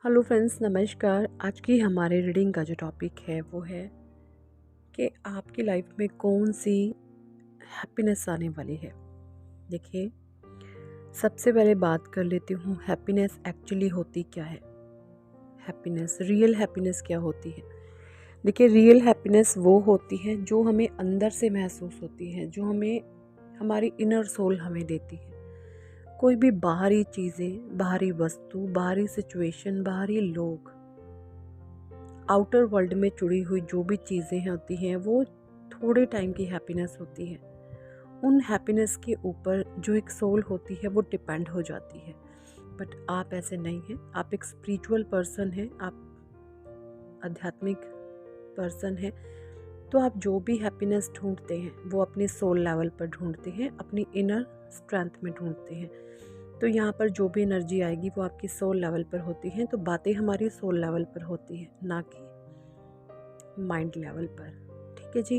Hello friends, नमस्कार। आज की हमारे रीडिंग का जो टॉपिक है वो है कि आपकी लाइफ में कौन सी हैप्पीनेस आने वाली है। देखिए, सबसे पहले बात कर लेती हूँ हैप्पीनेस एक्चुअली होती क्या है। हैप्पीनेस, रियल हैप्पीनेस क्या होती है। देखिए, रियल हैप्पीनेस वो होती है जो हमें अंदर से महसूस होती है, जो हमें हमारी इनर सोल हमें देती है। कोई भी बाहरी चीज़ें, बाहरी वस्तु, बाहरी सिचुएशन, बाहरी लोग, आउटर वर्ल्ड में जुड़ी हुई जो भी चीज़ें होती हैं वो थोड़े टाइम की हैप्पीनेस होती है। उन हैप्पीनेस के ऊपर जो एक सोल होती है वो डिपेंड हो जाती है। बट आप ऐसे नहीं हैं। आप एक स्पिरिचुअल पर्सन हैं, आप आध्यात्मिक पर्सन हैं। तो आप जो भी हैप्पीनेस ढूंढते हैं वो अपनी सोल लेवल पर ढूंढते हैं, अपनी इनर स्ट्रेंथ में ढूंढते हैं। तो यहाँ पर जो भी एनर्जी आएगी वो आपकी सोल लेवल पर होती है। तो बातें हमारी सोल लेवल पर होती है, ना कि माइंड लेवल पर। ठीक है जी।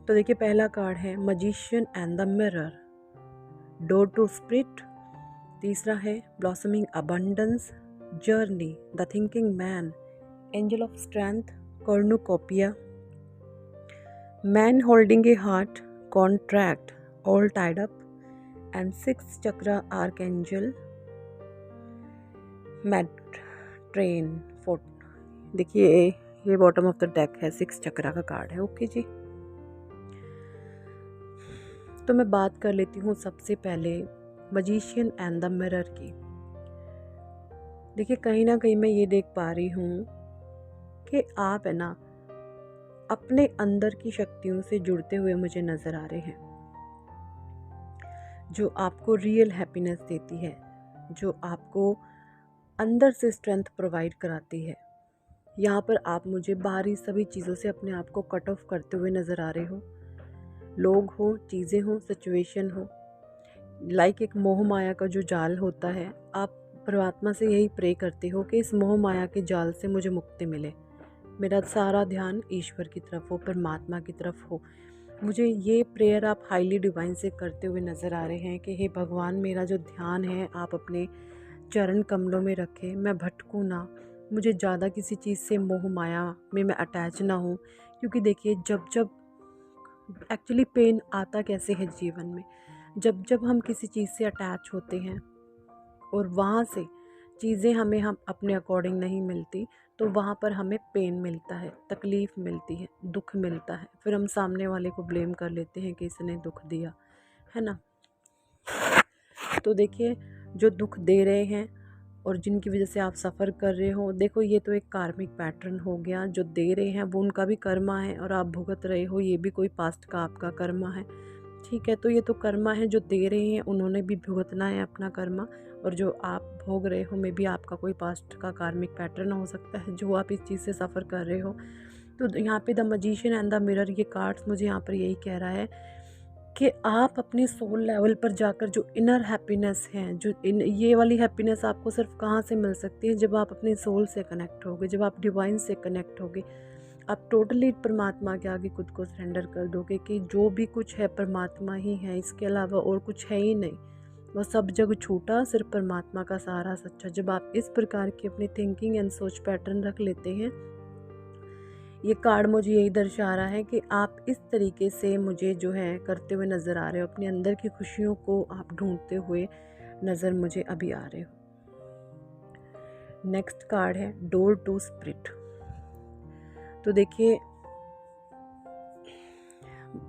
तो देखिए, पहला कार्ड है magician and the mirror, door to spirit. तीसरा है blossoming abundance, journey, the thinking man, angel of strength, cornucopia, man holding a heart, contract, all tied up, and six chakra archangel Metatron fort. देखिए, ये bottom of the deck है, 6 चक्रा का card है। Okay जी। तो मैं बात कर लेती हूँ सबसे पहले मजिशियन एंड द मिरर की। देखिए, कहीं ना कहीं मैं ये देख पा रही हूँ कि आप है ना अपने अंदर की शक्तियों से जुड़ते हुए मुझे नज़र आ रहे हैं, जो आपको रियल हैप्पीनेस देती है, जो आपको अंदर से स्ट्रेंथ प्रोवाइड कराती है। यहाँ पर आप मुझे बाहरी सभी चीज़ों से अपने आप को कट ऑफ करते हुए नज़र आ रहे हो। लोग हो, चीज़ें हो, सिचुएशन हो, लाइक एक मोह माया का जो जाल होता है, आप परमात्मा से यही प्रे करते हो कि इस मोह माया के जाल से मुझे मुक्ति मिले। मेरा सारा ध्यान ईश्वर की तरफ हो, परमात्मा की तरफ हो। मुझे ये प्रेयर आप हाईली डिवाइन से करते हुए नज़र आ रहे हैं कि हे भगवान, मेरा जो ध्यान है आप अपने चरण कमलों में रखें, मैं भटकूँ ना, मुझे ज़्यादा किसी चीज़ से मोह माया में मैं अटैच ना हूँ। क्योंकि देखिए, जब जब एक्चुअली पेन आता कैसे है जीवन में, जब जब हम किसी चीज़ से अटैच होते हैं और वहाँ से चीज़ें हमें हम अपने अकॉर्डिंग नहीं मिलती, तो वहाँ पर हमें पेन मिलता है, तकलीफ़ मिलती है, दुख मिलता है। फिर हम सामने वाले को ब्लेम कर लेते हैं कि इसने दुख दिया, है ना। तो देखिए, जो दुख दे रहे हैं और जिनकी वजह से आप सफ़र कर रहे हो, देखो ये तो एक कार्मिक पैटर्न हो गया। जो दे रहे हैं वो उनका भी कर्मा है और आप भुगत रहे हो, ये भी कोई पास्ट का आपका कर्मा है। ठीक है, तो ये तो कर्मा है, जो दे रहे हैं उन्होंने भी भुगतना है अपना कर्मा, और जो आप भोग रहे हो में भी आपका कोई पास्ट का कार्मिक पैटर्न हो सकता है जो आप इस चीज़ से सफ़र कर रहे हो। तो यहाँ पे the magician and the mirror, ये कार्ड्स मुझे यहाँ पर यही कह रहा है कि आप अपनी सोल लेवल पर जाकर जो इनर हैप्पीनेस है, जो ये वाली हैप्पीनेस आपको सिर्फ कहाँ से मिल सकती है, जब आप अपनी सोल से कनेक्ट होगे, जब आप डिवाइन से कनेक्ट होगे। आप टोटली परमात्मा के आगे खुद को सरेंडर कर दोगे कि जो भी कुछ है परमात्मा ही है, इसके अलावा और कुछ है ही नहीं। वो सब जग छूटा, सिर्फ परमात्मा का सहारा सच्चा। जब आप इस प्रकार की अपनी थिंकिंग एंड सोच पैटर्न रख लेते हैं, ये कार्ड मुझे यही दर्शा रहा है कि आप इस तरीके से मुझे जो है करते हुए नज़र आ रहे हो, अपने अंदर की खुशियों को आप ढूंढते हुए नज़र मुझे अभी आ रहे हो। नेक्स्ट कार्ड है डोर टू स्पिरिट। तो देखिए,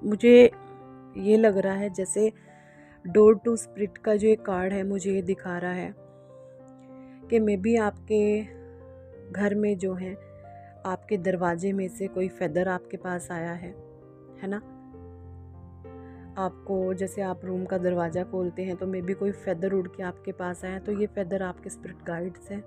मुझे ये लग रहा है जैसे डोर टू स्पिरिट का जो एक कार्ड है मुझे ये दिखा रहा है कि मे बी आपके घर में जो है, आपके दरवाजे में से कोई फेदर आपके पास आया है ना। आपको जैसे आप रूम का दरवाज़ा खोलते हैं तो मे बी कोई फेदर उड़ के आपके पास आया, तो ये फेदर आपके स्पिरिट गाइड्स हैं।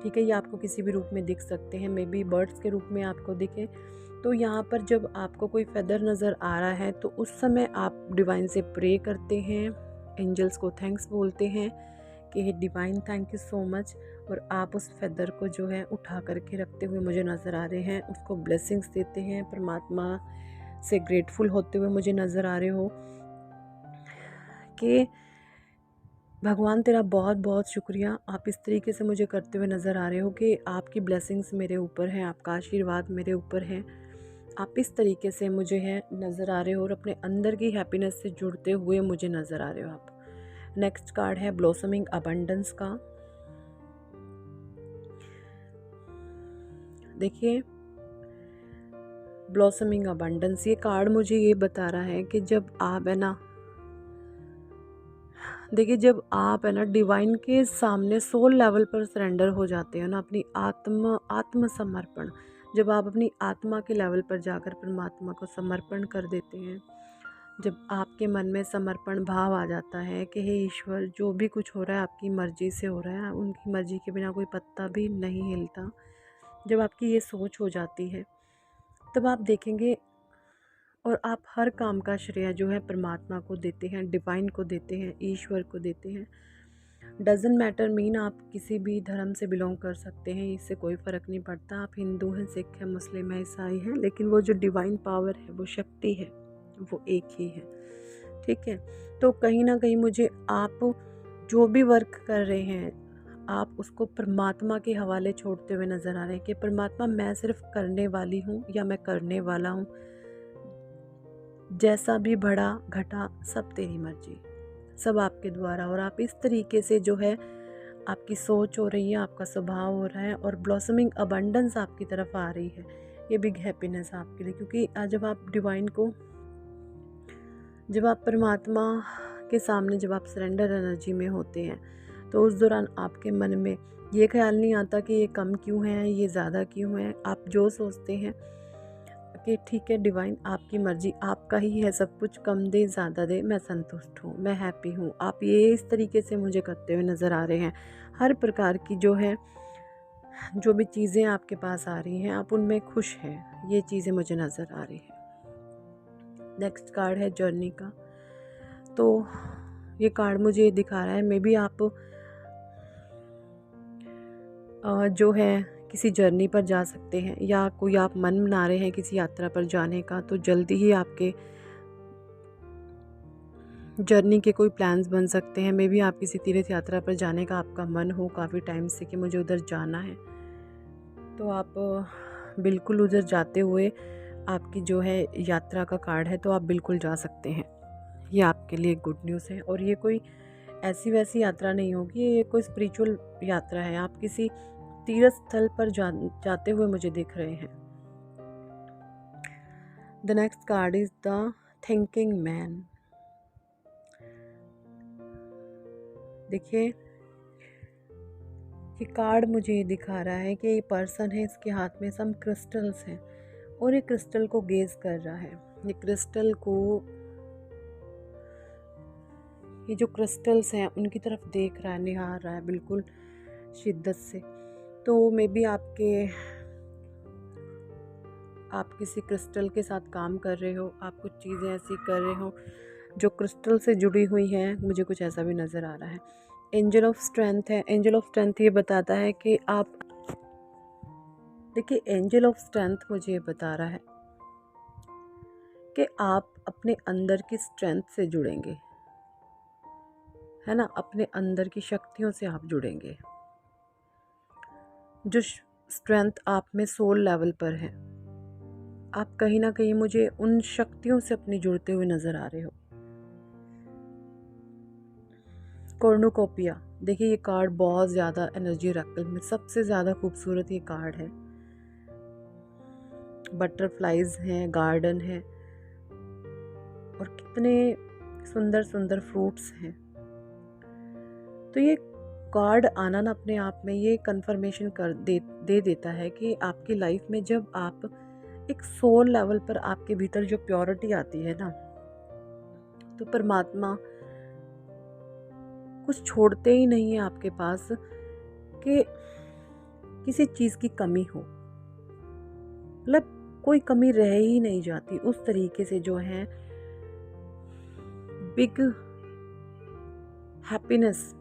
ठीक है, ये आपको किसी भी रूप में दिख सकते हैं, मे बी बर्ड्स के रूप में आपको दिखे। तो यहाँ पर जब आपको कोई फेदर नज़र आ रहा है तो उस समय आप डिवाइन से प्रे करते हैं, एंजल्स को थैंक्स बोलते हैं कि hey divine, thank you so much. और आप उस फेदर को जो है उठा करके रखते हुए मुझे नज़र आ रहे हैं, उसको ब्लेसिंग्स देते हैं, परमात्मा से ग्रेटफुल होते हुए मुझे नज़र आ रहे हो कि भगवान तेरा बहुत बहुत शुक्रिया, आप इस तरीके से मुझे करते हुए नज़र आ रहे हो कि आपकी ब्लेसिंग्स मेरे ऊपर हैं, आपका आशीर्वाद मेरे ऊपर है। आप इस तरीके से मुझे हैं नज़र आ रहे हो और अपने अंदर की हैप्पीनेस से जुड़ते हुए मुझे नज़र आ रहे हो आप। नेक्स्ट कार्ड है ब्लॉसमिंग अबंडेंस का। देखिए, ब्लॉसमिंग अबंडेंस, ये कार्ड मुझे ये बता रहा है कि जब आप है ना, देखिए जब आप है ना डिवाइन के सामने सोल लेवल पर सरेंडर हो जाते हो ना, अपनी आत्मसमर्पण, जब आप अपनी आत्मा के लेवल पर जाकर परमात्मा को समर्पण कर देते हैं, जब आपके मन में समर्पण भाव आ जाता है कि हे ईश्वर, जो भी कुछ हो रहा है आपकी मर्ज़ी से हो रहा है, उनकी मर्ज़ी के बिना कोई पत्ता भी नहीं हिलता, जब आपकी ये सोच हो जाती है, तब आप देखेंगे और आप हर काम का श्रेय जो है परमात्मा को देते हैं, डिवाइन को देते हैं, ईश्वर को देते हैं। डज़न्ट मैटर मीन आप किसी भी धर्म से बिलोंग कर सकते हैं, इससे कोई फ़र्क नहीं पड़ता। आप हिंदू हैं, सिख हैं, मुस्लिम हैं, ईसाई हैं, लेकिन वो जो डिवाइन पावर है, वो शक्ति है, वो एक ही है। ठीक है, तो कहीं ना कहीं मुझे आप जो भी वर्क कर रहे हैं, आप उसको परमात्मा के हवाले छोड़ते हुए नज़र आ रहे हैं कि परमात्मा, मैं सिर्फ करने वाली हूँ या मैं करने वाला हूँ, जैसा भी बढ़ा घटा सब तेरी मर्जी, सब आपके द्वारा। और आप इस तरीके से जो है आपकी सोच हो रही है, आपका स्वभाव हो रहा है और ब्लॉसमिंग अबंडेंस आपकी तरफ आ रही है। ये बिग हैप्पीनेस आपके लिए, क्योंकि आज जब आप डिवाइन को, जब आप परमात्मा के सामने, जब आप सरेंडर एनर्जी में होते हैं, तो उस दौरान आपके मन में ये ख्याल नहीं आता कि ये कम क्यों है, ये ज़्यादा क्यों है। आप जो सोचते हैं कि ठीक है डिवाइन, आपकी मर्ज़ी, आपका ही है सब कुछ, कम दे ज़्यादा दे, मैं संतुष्ट हूँ, मैं हैप्पी हूँ। आप ये इस तरीके से मुझे करते हुए नज़र आ रहे हैं। हर प्रकार की जो है, जो भी चीज़ें आपके पास आ रही हैं, आप उनमें खुश हैं, ये चीज़ें मुझे नज़र आ रही हैं। नेक्स्ट कार्ड है जर्नी का। तो ये कार्ड मुझे ये दिखा रहा है, मे बी आप जो है किसी जर्नी पर जा सकते हैं, या कोई आप मन बना रहे हैं किसी यात्रा पर जाने का, तो जल्दी ही आपके जर्नी के कोई प्लान्स बन सकते हैं। मे बी आप किसी तीर्थ यात्रा पर जाने का आपका मन हो काफ़ी टाइम से कि मुझे उधर जाना है, तो आप बिल्कुल उधर जाते हुए आपकी जो है यात्रा का कार्ड है, तो आप बिल्कुल जा सकते हैं। ये आपके लिए गुड न्यूज़ है। और ये कोई ऐसी वैसी यात्रा नहीं होगी, ये कोई स्पिरिचुअल यात्रा है। आप किसी तीर्थ स्थल पर जाते हुए मुझे दिख रहे हैं। The next card is the thinking man. देखिए, ये कार्ड मुझे ये दिखा रहा है कि ये पर्सन है, इसके हाथ में सम क्रिस्टल्स हैं और ये क्रिस्टल को गेज कर रहा है। ये क्रिस्टल को, ये जो क्रिस्टल्स हैं उनकी तरफ देख रहा है, निहार रहा है बिल्कुल शिद्दत से। तो मे बी आप किसी क्रिस्टल के साथ काम कर रहे हो, आप कुछ चीज़ें ऐसी कर रहे हो जो क्रिस्टल से जुड़ी हुई हैं, मुझे कुछ ऐसा भी नज़र आ रहा है। एंजल ऑफ स्ट्रेंथ है। एंजल ऑफ स्ट्रेंथ ये बताता है कि आप, देखिए एंजल ऑफ स्ट्रेंथ मुझे ये बता रहा है कि आप अपने अंदर की स्ट्रेंथ से जुड़ेंगे, है ना, अपने अंदर की शक्तियों से आप जुड़ेंगे। जो स्ट्रेंथ आप में सोल लेवल पर है, आप कहीं ना कहीं मुझे उन शक्तियों से अपनी जुड़ते हुए नज़र आ रहे हो। कॉर्नुकोपिया, देखिए ये कार्ड बहुत ज़्यादा एनर्जी रैकल में सबसे ज़्यादा खूबसूरत ये कार्ड है। बटरफ्लाइज हैं, गार्डन है और कितने सुंदर सुंदर फ्रूट्स हैं। तो ये कार्ड आना ना अपने आप में ये कंफर्मेशन दे देता है कि आपकी लाइफ में जब आप एक सोल लेवल पर, आपके भीतर जो प्योरिटी आती है ना, तो परमात्मा कुछ छोड़ते ही नहीं है आपके पास कि किसी चीज़ की कमी हो, मतलब कोई कमी रह ही नहीं जाती। उस तरीके से जो है बिग हैप्पीनेस,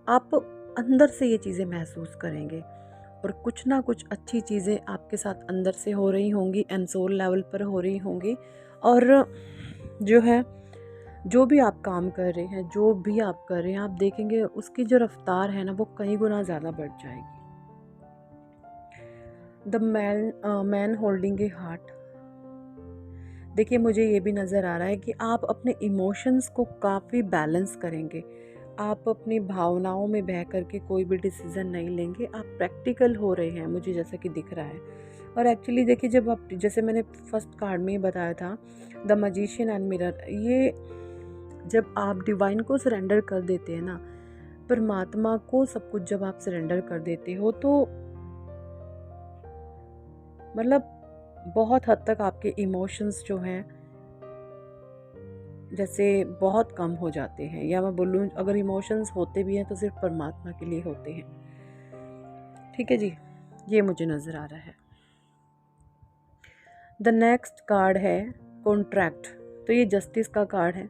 आप अंदर से ये चीज़ें महसूस करेंगे और कुछ ना कुछ अच्छी चीज़ें आपके साथ अंदर से हो रही होंगी एंड सोल लेवल पर हो रही होंगी। और जो है जो भी आप काम कर रहे हैं, जो भी आप कर रहे हैं, आप देखेंगे उसकी जो रफ्तार है ना वो कई गुना ज़्यादा बढ़ जाएगी। The man holding a heart. देखिए मुझे ये भी नज़र आ रहा है कि आप अपने इमोशंस को काफ़ी बैलेंस करेंगे। आप अपनी भावनाओं में बह कर के कोई भी डिसीज़न नहीं लेंगे, आप प्रैक्टिकल हो रहे हैं मुझे जैसा कि दिख रहा है। और एक्चुअली देखिए जब आप, जैसे मैंने फर्स्ट कार्ड में ही बताया था, द मैजिशियन एंड मिरर, ये जब आप डिवाइन को सरेंडर कर देते हैं ना, परमात्मा को सब कुछ जब आप सरेंडर कर देते हो तो मतलब बहुत हद तक आपके इमोशंस जो हैं जैसे बहुत कम हो जाते हैं, या मैं बोलूँ अगर इमोशंस होते भी हैं तो सिर्फ परमात्मा के लिए होते हैं। ठीक है जी, ये मुझे नज़र आ रहा है। द नेक्स्ट कार्ड है कॉन्ट्रैक्ट। तो ये जस्टिस का कार्ड है।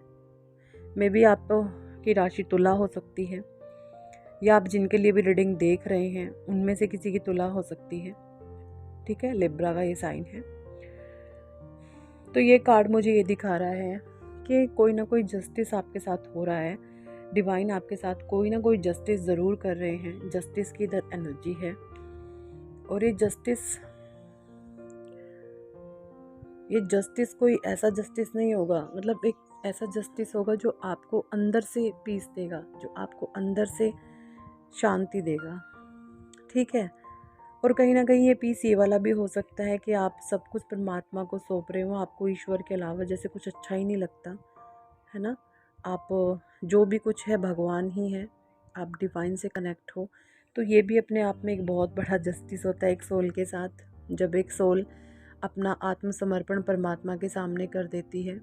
मे बी आपकी राशि तुला हो सकती है, या आप जिनके लिए भी रीडिंग देख रहे हैं उनमें से किसी की तुला हो सकती है। ठीक है, लिब्रा का ये साइन है। तो ये कार्ड मुझे ये दिखा रहा है कि कोई ना कोई जस्टिस आपके साथ हो रहा है। डिवाइन आपके साथ कोई ना कोई जस्टिस ज़रूर कर रहे हैं। जस्टिस की इधर एनर्जी है, और ये जस्टिस कोई ऐसा जस्टिस नहीं होगा, मतलब एक ऐसा जस्टिस होगा जो आपको अंदर से पीस देगा, जो आपको अंदर से शांति देगा। ठीक है, और कहीं ना कहीं ये पीस ये वाला भी हो सकता है कि आप सब कुछ परमात्मा को सौंप रहे हो, आपको ईश्वर के अलावा जैसे कुछ अच्छा ही नहीं लगता है ना। आप जो भी कुछ है भगवान ही है, आप डिवाइन से कनेक्ट हो। तो ये भी अपने आप में एक बहुत बड़ा जस्टिस होता है एक सोल के साथ। जब एक सोल अपना आत्मसमर्पण परमात्मा के सामने कर देती है,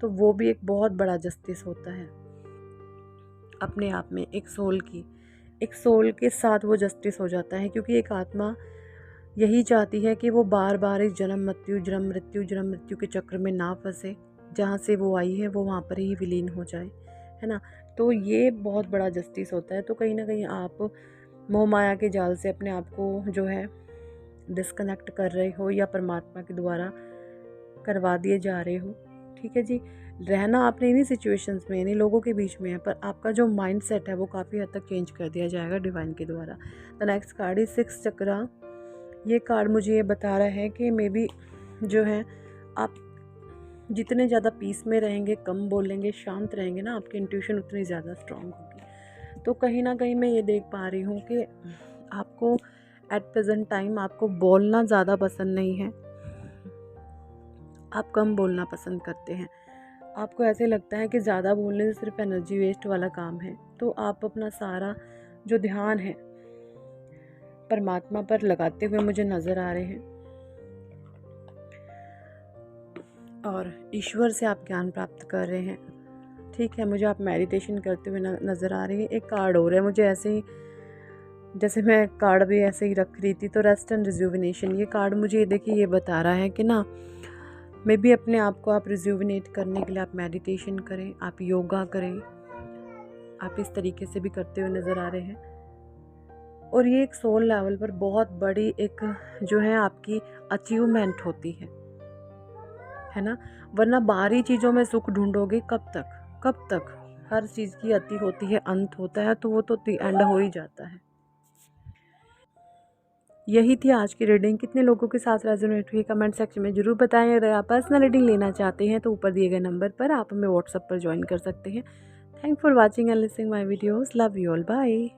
तो वो भी एक बहुत बड़ा जस्टिस होता है अपने आप में। एक सोल के साथ वो जस्टिस हो जाता है, क्योंकि एक आत्मा यही चाहती है कि वो बार बार इस जन्म मृत्यु के चक्र में ना फंसे। जहाँ से वो आई है वो वहाँ पर ही विलीन हो जाए, है ना। तो ये बहुत बड़ा जस्टिस होता है। तो कहीं ना कहीं आप मोह माया के जाल से अपने आप को जो है डिस्कनेक्ट कर रहे हो, या परमात्मा के द्वारा करवा दिए जा रहे हो। ठीक है जी, रहना आपने इन्हीं सिचुएशंस में, इन्हीं लोगों के बीच में है, पर आपका जो माइंड सेट है वो काफ़ी हद तक चेंज कर दिया जाएगा डिवाइन के द्वारा। द नेक्स्ट कार्ड इज 6 चक्रा। ये कार्ड मुझे ये बता रहा है कि मे बी जो है आप जितने ज़्यादा पीस में रहेंगे, कम बोलेंगे, शांत रहेंगे ना, आपकी इंट्यूशन उतनी ज़्यादा स्ट्रांग होगी। तो कहीं ना कहीं मैं ये देख पा रही हूँ कि आपको एट प्रेजेंट टाइम आपको बोलना ज़्यादा पसंद नहीं है, आप कम बोलना पसंद करते हैं। आपको ऐसे लगता है कि ज़्यादा बोलने से सिर्फ एनर्जी वेस्ट वाला काम है। तो आप अपना सारा जो ध्यान है परमात्मा पर लगाते हुए मुझे नज़र आ रहे हैं, और ईश्वर से आप ज्ञान प्राप्त कर रहे हैं। ठीक है, मुझे आप मेडिटेशन करते हुए नज़र आ रही है। एक कार्ड हो रहा है मुझे ऐसे ही, जैसे मैं कार्ड भी ऐसे ही रख रही थी, तो रेस्ट एंड रिज्यूविनेशन। ये कार्ड मुझे ये देखिए ये बता रहा है कि ना मे बी अपने आप को आप रिज्यूविनेट करने के लिए आप मेडिटेशन करें, आप योगा करें, आप इस तरीके से भी करते हुए नज़र आ रहे हैं। और ये एक सोल लेवल पर बहुत बड़ी एक जो है आपकी अचीवमेंट होती है ना। वरना बाहरी चीज़ों में सुख ढूंढोगे कब तक। हर चीज़ की अति होती है, अंत होता है, तो वो तो एंड हो ही जाता है। यही थी आज की रीडिंग। कितने लोगों के साथ रेजोनेट हुई कमेंट सेक्शन में ज़रूर बताएं। अगर आप पर्सनल रीडिंग लेना चाहते हैं तो ऊपर दिए गए नंबर पर आप हमें व्हाट्सएप पर ज्वाइन कर सकते हैं। Thank for watching and listening my videos. Love you all, bye.